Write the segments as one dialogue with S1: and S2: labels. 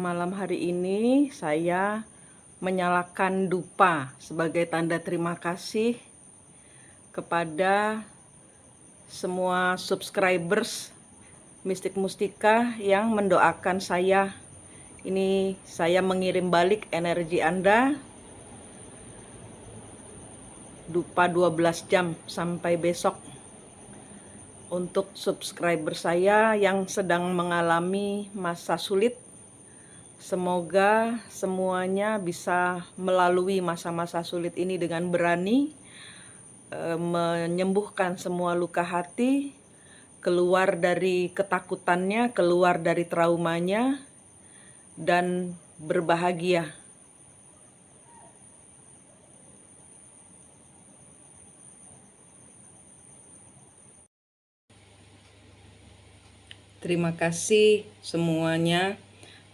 S1: Malam hari ini saya menyalakan dupa sebagai tanda terima kasih kepada semua subscribers Mistik Mustika yang mendoakan saya. Ini saya mengirim balik energi Anda dupa 12 jam sampai besok. Untuk subscriber saya yang sedang mengalami masa sulit, semoga semuanya bisa melalui masa-masa sulit ini dengan berani, menyembuhkan semua luka hati, keluar dari ketakutannya, keluar dari traumanya, dan berbahagia. Terima kasih semuanya.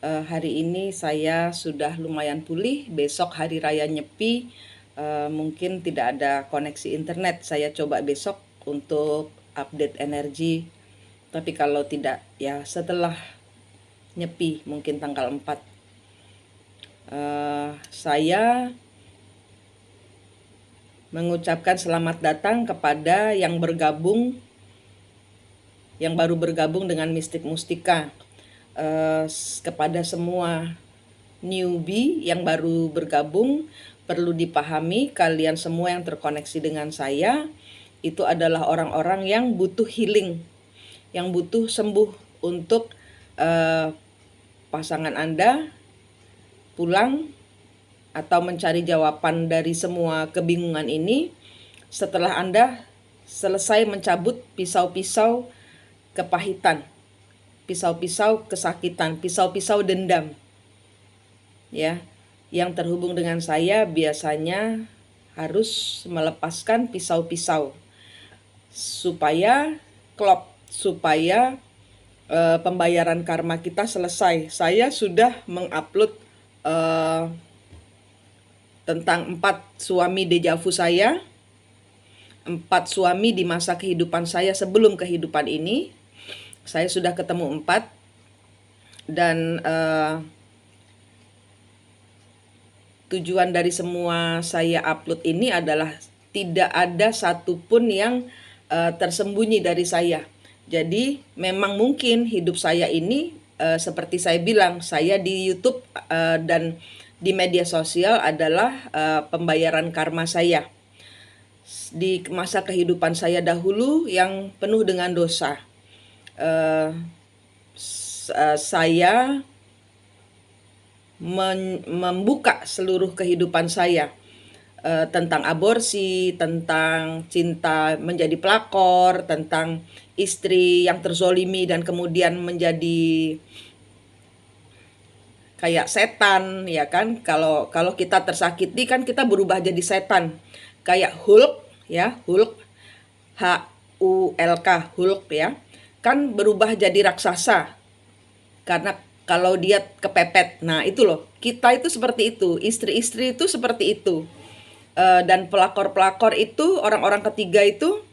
S1: Hari ini saya sudah lumayan pulih. Besok hari raya Nyepi, mungkin tidak ada koneksi internet. Saya coba besok untuk update energi. Tapi kalau tidak, ya setelah Nyepi, mungkin tanggal 4. Saya mengucapkan selamat datang kepada yang baru bergabung dengan Mistik Mustika. Kepada semua newbie yang baru bergabung, perlu dipahami kalian semua yang terkoneksi dengan saya itu adalah orang-orang yang butuh healing, yang butuh sembuh untuk pasangan Anda pulang atau mencari jawaban dari semua kebingungan ini setelah Anda selesai mencabut pisau-pisau kepahitan, pisau-pisau kesakitan, pisau-pisau dendam. Ya, yang terhubung dengan saya biasanya harus melepaskan pisau-pisau supaya klop, supaya pembayaran karma kita selesai. Saya sudah mengupload tentang 4 suami dejavu saya, 4 suami di masa kehidupan saya sebelum kehidupan ini. Saya sudah ketemu 4 dan tujuan dari semua saya upload ini adalah tidak ada satupun yang tersembunyi dari saya. Jadi memang mungkin hidup saya ini seperti saya bilang, saya di YouTube dan di media sosial adalah pembayaran karma saya di masa kehidupan saya dahulu yang penuh dengan dosa. Saya membuka seluruh kehidupan saya tentang aborsi, tentang cinta menjadi pelakor, tentang istri yang terzolimi dan kemudian menjadi kayak setan, ya kan? Kalau kita tersakiti kan kita berubah jadi setan, kayak Hulk, ya, Hulk, HULK, Hulk, ya, kan berubah jadi raksasa karena kalau dia kepepet. Nah itu loh, kita itu seperti itu, istri-istri itu seperti itu, dan pelakor-pelakor itu, orang-orang ketiga itu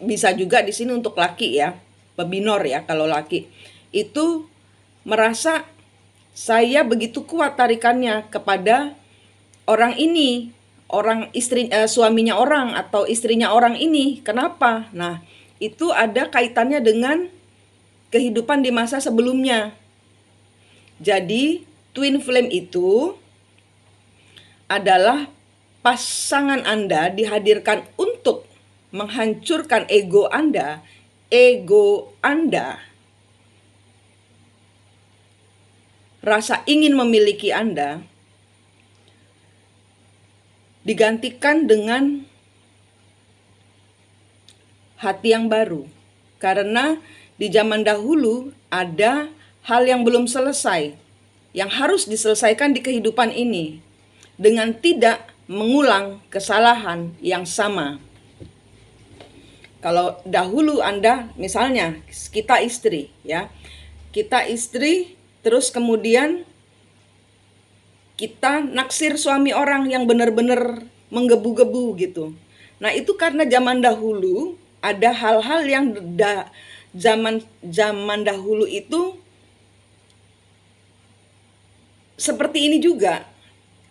S1: bisa juga di sini untuk laki, ya, pebinor, ya, kalau laki itu merasa saya begitu kuat tarikannya kepada orang ini, orang istri, suaminya orang atau istrinya orang ini. Kenapa? Nah, itu ada kaitannya dengan kehidupan di masa sebelumnya. Jadi, twin flame itu adalah pasangan Anda dihadirkan untuk menghancurkan ego Anda, rasa ingin memiliki Anda, digantikan dengan hati yang baru. Karena di zaman dahulu ada hal yang belum selesai, yang harus diselesaikan di kehidupan ini dengan tidak mengulang kesalahan yang sama. Kalau dahulu Anda, misalnya kita istri, ya, kita istri, terus kemudian kita naksir suami orang yang benar-benar menggebu-gebu gitu. Nah itu karena zaman dahulu ada hal-hal yang zaman dahulu itu seperti ini juga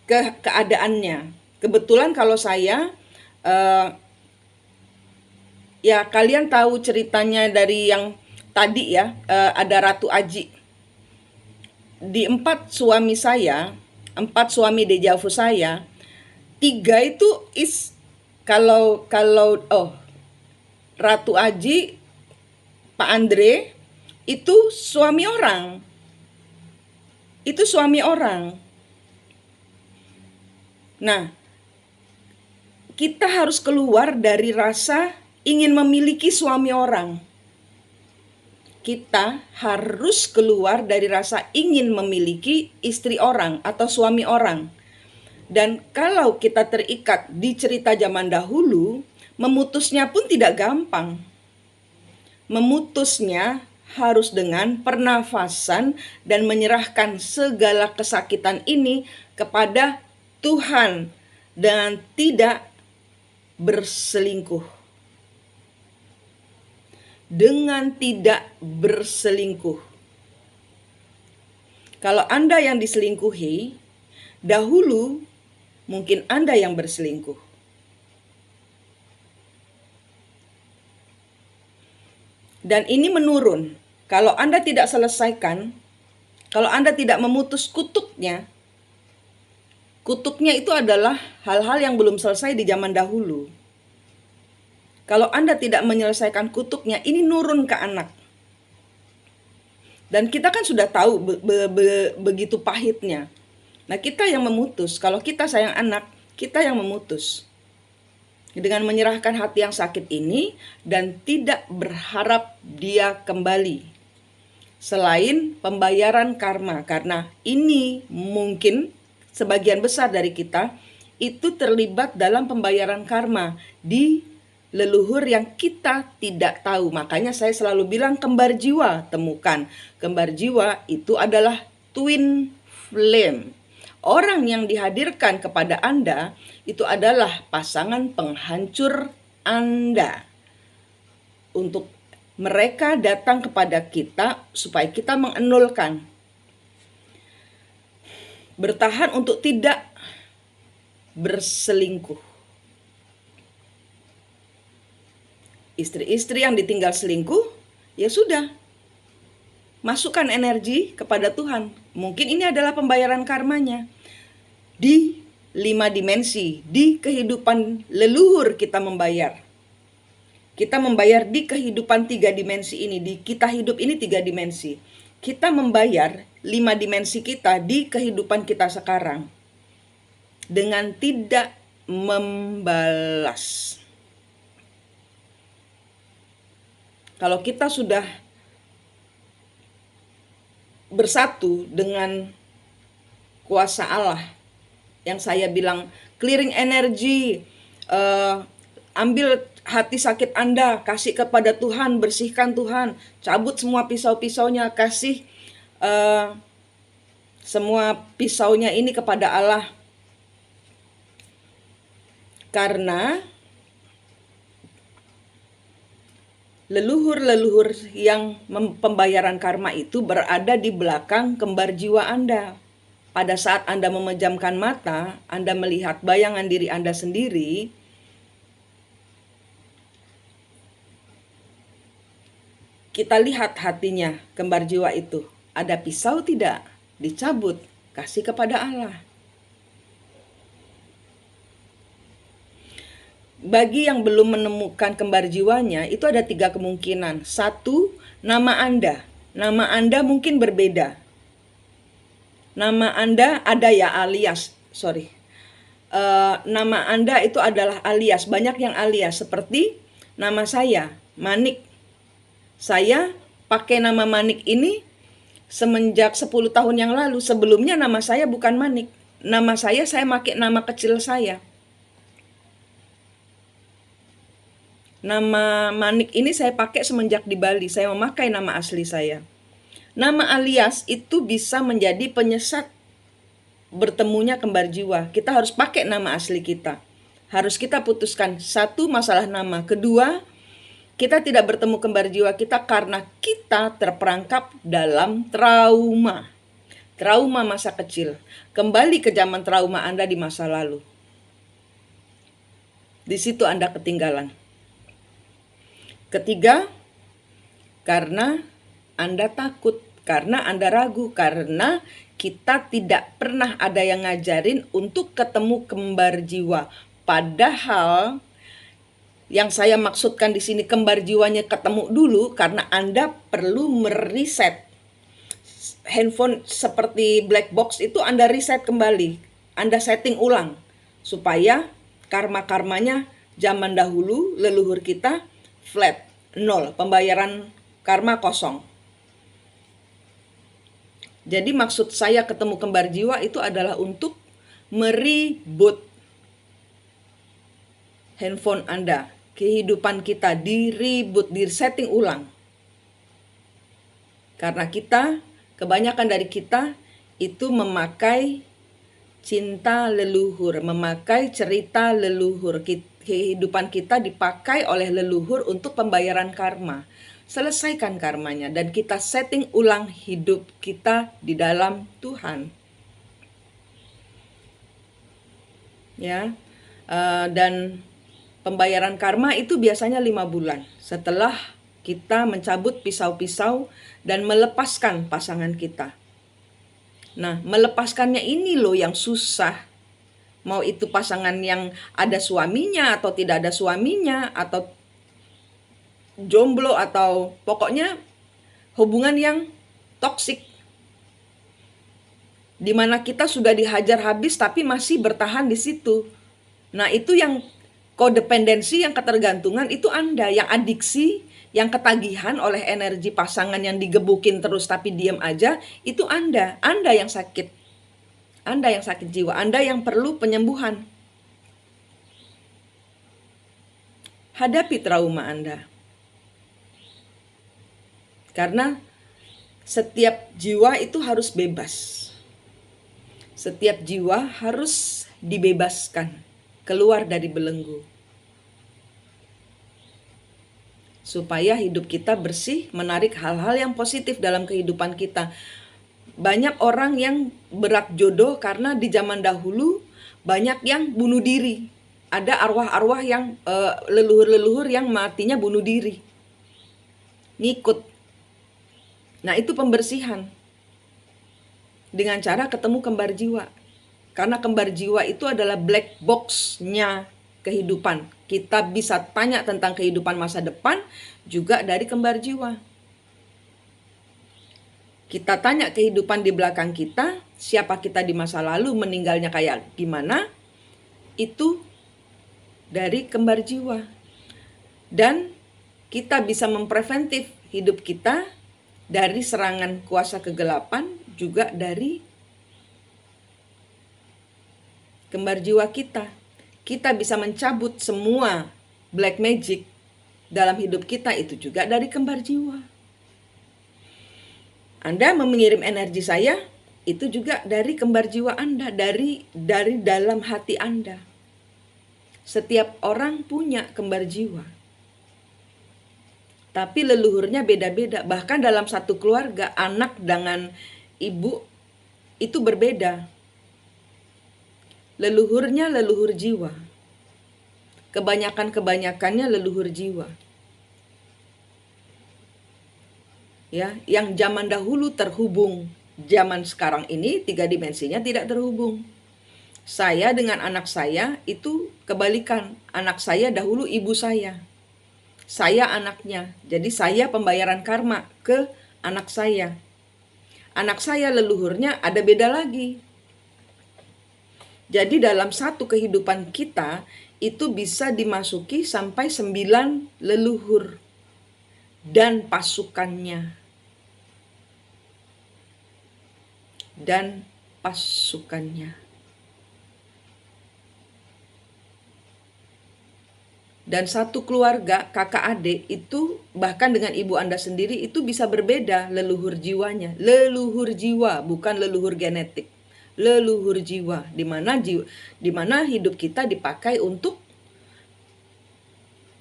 S1: keadaannya. Kebetulan kalau saya ya kalian tahu ceritanya dari yang tadi ya, ada Ratu Aji. Di 4 suami dejavu saya, 3 itu kalau Ratu Aji, Pak Andre itu suami orang. Itu suami orang. Nah, kita harus keluar dari rasa ingin memiliki suami orang. Kita harus keluar dari rasa ingin memiliki istri orang atau suami orang. Dan kalau kita terikat di cerita zaman dahulu, memutusnya pun tidak gampang. Memutusnya harus dengan pernafasan dan menyerahkan segala kesakitan ini kepada Tuhan dan tidak berselingkuh. Dengan tidak berselingkuh. Kalau Anda yang diselingkuhi, dahulu mungkin Anda yang berselingkuh. Dan ini menurun. Kalau Anda tidak selesaikan, kalau Anda tidak memutus kutuknya itu adalah hal-hal yang belum selesai di zaman dahulu. Kalau Anda tidak menyelesaikan kutuknya, ini nurun ke anak. Dan kita kan sudah tahu begitu pahitnya. Nah, kita yang memutus. Kalau kita sayang anak, kita yang memutus. Dengan menyerahkan hati yang sakit ini dan tidak berharap dia kembali. Selain pembayaran karma, karena ini mungkin sebagian besar dari kita itu terlibat dalam pembayaran karma di leluhur yang kita tidak tahu. Makanya saya selalu bilang kembar jiwa, temukan. Kembar jiwa itu adalah twin flame. Orang yang dihadirkan kepada Anda itu adalah pasangan penghancur Anda. Untuk mereka datang kepada kita supaya kita mengenulkan. Bertahan untuk tidak berselingkuh. Istri-istri yang ditinggal selingkuh, ya sudah. Masukkan energi kepada Tuhan. Mungkin ini adalah pembayaran karmanya. Di 5 dimensi, di kehidupan leluhur kita membayar. Kita membayar di kehidupan 3 dimensi ini, di kita hidup ini 3 dimensi. Kita membayar 5 dimensi kita di kehidupan kita sekarang. Dengan tidak membalas. Kalau kita sudah bersatu dengan kuasa Allah, yang saya bilang clearing energi, ambil hati sakit Anda, kasih kepada Tuhan, bersihkan Tuhan, cabut semua pisau-pisaunya, kasih semua pisaunya ini kepada Allah. Karena leluhur-leluhur yang pembayaran karma itu berada di belakang kembar jiwa Anda. Pada saat Anda memejamkan mata, Anda melihat bayangan diri Anda sendiri, kita lihat hatinya kembar jiwa itu. Ada pisau tidak? Dicabut, kasih kepada Allah. Bagi yang belum menemukan kembar jiwanya, itu ada 3 kemungkinan. 1, nama Anda. Nama Anda mungkin berbeda. Nama Anda ada ya alias, nama Anda itu adalah alias, banyak yang alias. Seperti nama saya, Manik. Saya pakai nama Manik ini semenjak 10 tahun yang lalu. Sebelumnya nama saya bukan Manik. Nama saya pakai nama kecil saya. Nama Manik ini saya pakai semenjak di Bali. Saya memakai nama asli saya. Nama alias itu bisa menjadi penyesat bertemunya kembar jiwa. Kita harus pakai nama asli kita. Harus kita putuskan. 1, masalah nama. 2, Kita tidak bertemu kembar jiwa kita karena kita terperangkap dalam trauma. Trauma masa kecil. Kembali ke zaman trauma Anda di masa lalu. Di situ Anda ketinggalan. Ketiga, karena Anda takut, karena Anda ragu, karena kita tidak pernah ada yang ngajarin untuk ketemu kembar jiwa. Padahal yang saya maksudkan di sini kembar jiwanya ketemu dulu karena Anda perlu mereset. Handphone seperti black box itu Anda reset kembali, Anda setting ulang supaya karma-karmanya zaman dahulu leluhur kita flat, nol, pembayaran karma kosong. Jadi maksud saya ketemu kembar jiwa itu adalah untuk mereboot handphone Anda, kehidupan kita di-reboot, di-setting ulang. Karena kebanyakan dari kita itu memakai cinta leluhur, memakai cerita leluhur. Kehidupan kita dipakai oleh leluhur untuk pembayaran karma. Selesaikan karmanya dan kita setting ulang hidup kita di dalam Tuhan. Ya, dan pembayaran karma itu biasanya 5 bulan setelah kita mencabut pisau-pisau dan melepaskan pasangan kita. Nah, melepaskannya ini loh yang susah. Mau itu pasangan yang ada suaminya atau tidak ada suaminya, atau jomblo, atau pokoknya hubungan yang toksik. Dimana kita sudah dihajar habis tapi masih bertahan di situ. Nah, itu yang kodependensi, yang ketergantungan itu Anda, yang adiksi, yang ketagihan oleh energi pasangan yang digebukin terus tapi diam aja, itu Anda yang sakit. Anda yang sakit jiwa, Anda yang perlu penyembuhan. Hadapi trauma Anda. Karena setiap jiwa itu harus bebas. Setiap jiwa harus dibebaskan, keluar dari belenggu. Supaya hidup kita bersih, menarik hal-hal yang positif dalam kehidupan kita. Banyak orang yang berat jodoh karena di zaman dahulu banyak yang bunuh diri. Ada arwah-arwah yang leluhur-leluhur yang matinya bunuh diri. Ngikut. Nah, itu pembersihan. Dengan cara ketemu kembar jiwa. Karena kembar jiwa itu adalah black box-nya kehidupan. Kita bisa tanya tentang kehidupan masa depan juga dari kembar jiwa. Kita tanya kehidupan di belakang kita, siapa kita di masa lalu, meninggalnya kayak gimana, itu dari kembar jiwa. Dan kita bisa mempreventif hidup kita dari serangan kuasa kegelapan, juga dari kembar jiwa kita. Kita bisa mencabut semua black magic dalam hidup kita, itu juga dari kembar jiwa. Anda mengirim energi saya, itu juga dari kembar jiwa Anda, dari dalam hati Anda. Setiap orang punya kembar jiwa. Tapi leluhurnya beda-beda. Bahkan dalam satu keluarga, anak dengan ibu itu berbeda. Leluhurnya leluhur jiwa. Kebanyakannya leluhur jiwa. Ya, yang zaman dahulu terhubung, zaman sekarang ini 3 dimensinya tidak terhubung. Saya dengan anak saya itu kebalikan. Anak saya dahulu ibu saya anaknya. Jadi saya pembayaran karma ke anak saya. Anak saya leluhurnya ada beda lagi. Jadi dalam satu kehidupan kita itu bisa dimasuki sampai 9 leluhur dan pasukannya. Dan satu keluarga, kakak adik itu bahkan dengan ibu Anda sendiri itu bisa berbeda leluhur jiwanya. Leluhur jiwa, bukan leluhur genetik. Leluhur jiwa, di mana hidup kita dipakai untuk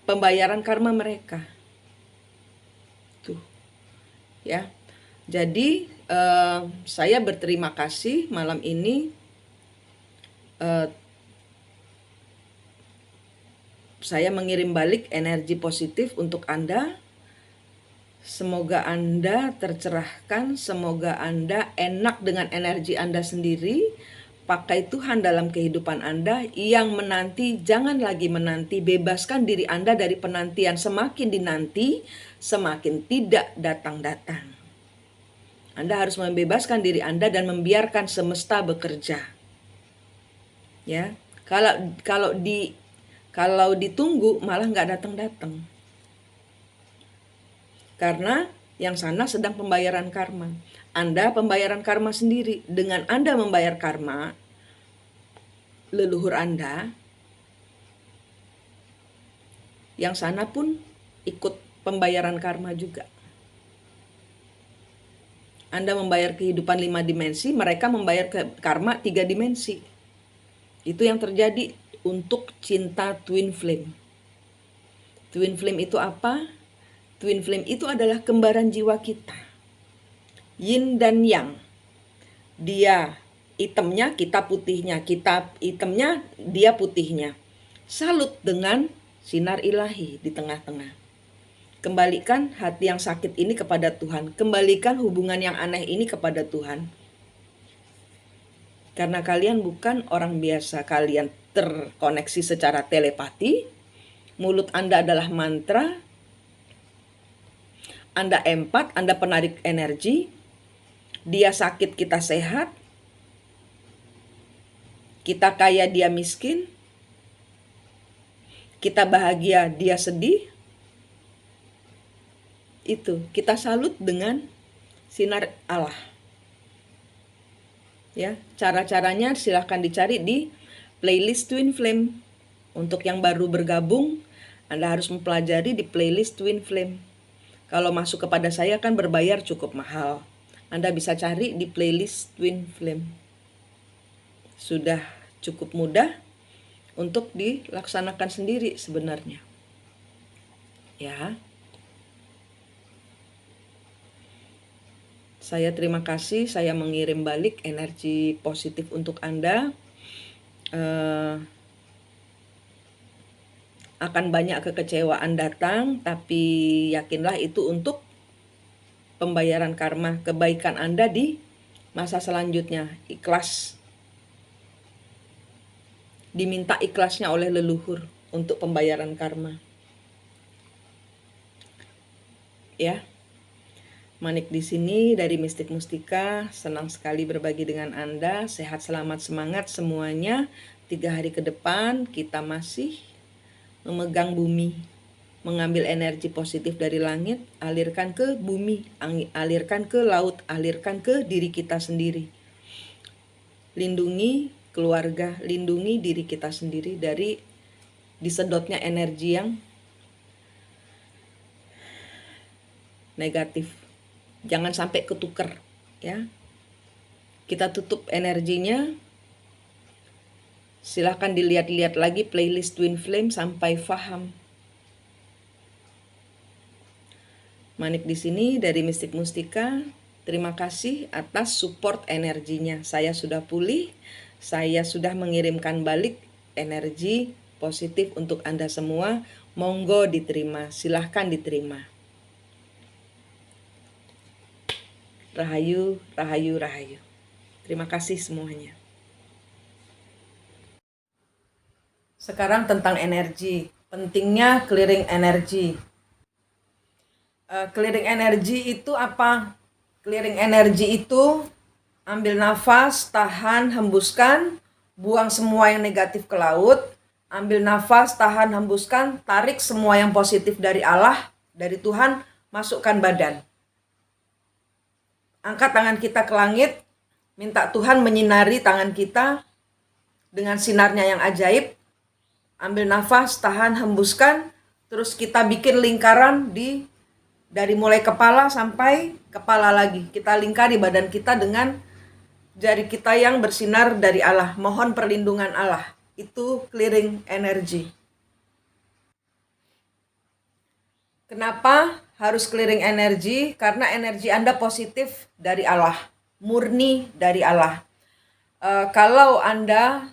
S1: pembayaran karma mereka. ya. Jadi saya berterima kasih malam ini saya mengirim balik energi positif untuk Anda. Semoga Anda tercerahkan, semoga Anda enak dengan energi Anda sendiri. Pakai Tuhan dalam kehidupan Anda. Yang menanti, jangan lagi menanti. Bebaskan diri Anda dari penantian. Semakin dinanti, semakin tidak datang-datang. Anda harus membebaskan diri Anda dan membiarkan semesta bekerja. Ya, kalau ditunggu malah nggak datang-datang. Karena yang sana sedang pembayaran karma. Anda pembayaran karma sendiri. Dengan Anda membayar karma, leluhur Anda, yang sana pun ikut pembayaran karma juga. Anda membayar kehidupan 5 dimensi, mereka membayar karma 3 dimensi. Itu yang terjadi untuk cinta twin flame. Twin flame itu apa? Twin flame itu adalah kembaran jiwa kita. Yin dan yang. Dia hitamnya, kita putihnya. Kita hitamnya, dia putihnya. Salut dengan sinar ilahi di tengah-tengah. Kembalikan hati yang sakit ini kepada Tuhan. Kembalikan hubungan yang aneh ini kepada Tuhan. Karena kalian bukan orang biasa. Kalian terkoneksi secara telepati. Mulut Anda adalah mantra. Anda empat, Anda penarik energi. Dia sakit, kita sehat. Kita kaya, dia miskin. Kita bahagia, dia sedih. Itu, kita salut dengan sinar Allah. Ya, cara-caranya silahkan dicari di playlist Twin Flame. Untuk yang baru bergabung, Anda harus mempelajari di playlist Twin Flame. Kalau masuk kepada saya kan berbayar cukup mahal. Anda bisa cari di playlist Twin Flame. Sudah cukup mudah untuk dilaksanakan sendiri sebenarnya. Ya. Saya terima kasih, saya mengirim balik energi positif untuk Anda. Akan banyak kekecewaan datang, tapi yakinlah itu untuk pembayaran karma kebaikan Anda di masa selanjutnya. Ikhlas. Diminta ikhlasnya oleh leluhur untuk pembayaran karma. Ya. Manik di sini dari Mistik Mustika, senang sekali berbagi dengan Anda. Sehat, selamat, semangat semuanya. 3 hari ke depan kita masih memegang bumi, mengambil energi positif dari langit, alirkan ke bumi, alirkan ke laut, alirkan ke diri kita sendiri. Lindungi keluarga, lindungi diri kita sendiri dari disedotnya energi yang negatif. Jangan sampai ketuker, ya. Kita tutup energinya. Silahkan dilihat-lihat lagi playlist Twin Flame sampai paham. Manik di sini dari Mistik Mustika. Terima kasih atas support energinya. Saya sudah pulih. Saya sudah mengirimkan balik energi positif untuk Anda semua. Monggo diterima. Silahkan diterima. Rahayu, rahayu, rahayu. Terima kasih semuanya. Sekarang tentang energi, pentingnya clearing energi. Clearing energi itu apa? Clearing energi itu ambil nafas, tahan, hembuskan, buang semua yang negatif ke laut. Ambil nafas, tahan, hembuskan, tarik semua yang positif dari Allah, dari Tuhan, masukkan badan. Angkat tangan kita ke langit, minta Tuhan menyinari tangan kita dengan sinarnya yang ajaib. Ambil nafas, tahan, hembuskan, terus kita bikin lingkaran dari mulai kepala sampai kepala lagi. Kita lingkari badan kita dengan jari kita yang bersinar dari Allah. Mohon perlindungan Allah. Itu clearing energi. Kenapa harus clearing energi karena energi Anda positif dari Allah, murni dari Allah. Kalau Anda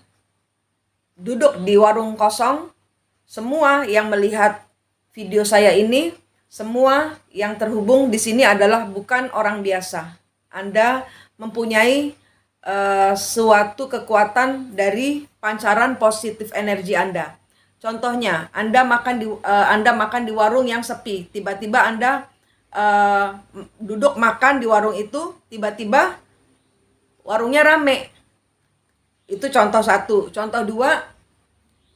S1: duduk di warung kosong, semua yang melihat video saya ini, semua yang terhubung di sini adalah bukan orang biasa. Anda mempunyai suatu kekuatan dari pancaran positif energi Anda. Contohnya, Anda makan di warung yang sepi, tiba-tiba Anda duduk makan di warung itu, tiba-tiba warungnya rame. Itu contoh satu. Contoh dua,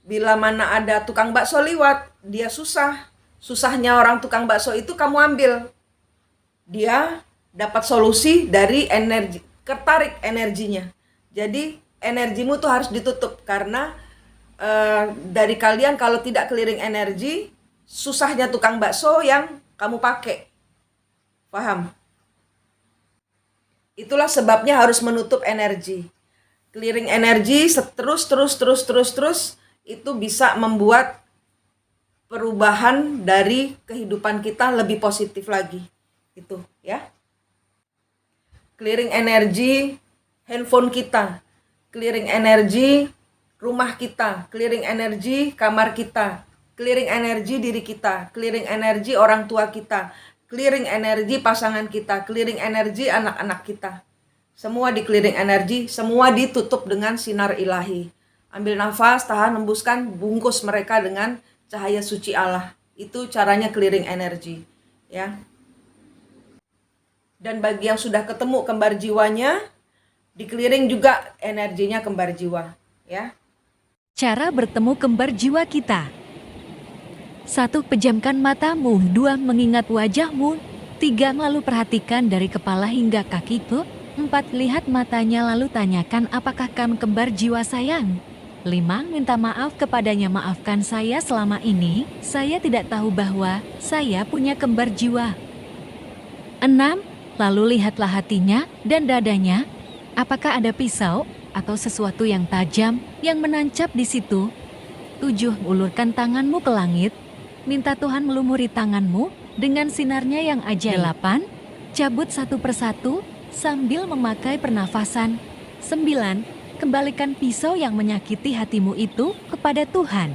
S1: bila mana ada tukang bakso lewat, dia susahnya orang tukang bakso itu kamu ambil. Dia dapat solusi dari energi, ketarik energinya. Jadi energimu tuh harus ditutup karena dari kalian kalau tidak clearing energi, susahnya tukang bakso yang kamu pakai. Paham? Itulah sebabnya harus menutup energi. Clearing energi terus itu bisa membuat perubahan dari kehidupan kita lebih positif lagi. Itu ya. Clearing energi handphone kita, clearing energi rumah kita, clearing energi kamar kita, clearing energi diri kita, clearing energi orang tua kita, clearing energi pasangan kita, clearing energi anak-anak kita. Semua di clearing energi, semua ditutup dengan sinar ilahi. Ambil nafas, tahan, hembuskan, bungkus mereka dengan cahaya suci Allah. Itu caranya clearing energi, ya. Dan bagi yang sudah ketemu kembar jiwanya, di clearing juga energinya kembar jiwa, ya.
S2: Cara bertemu kembar jiwa kita. 1. Pejamkan matamu. 2. Mengingat wajahmu. 3. Lalu perhatikan dari kepala hingga kakiku. 4. Lihat matanya lalu tanyakan apakah kamu kembar jiwa sayang. 5. Minta maaf kepadanya, maafkan saya selama ini, saya tidak tahu bahwa saya punya kembar jiwa. 6. Lalu lihatlah hatinya dan dadanya, apakah ada pisau atau sesuatu yang tajam yang menancap di situ. 7. Ulurkan tanganmu ke langit, minta Tuhan melumuri tanganmu dengan sinarnya yang ajaib. 8. Cabut satu persatu sambil memakai pernafasan. 9. Kembalikan pisau yang menyakiti hatimu itu kepada Tuhan.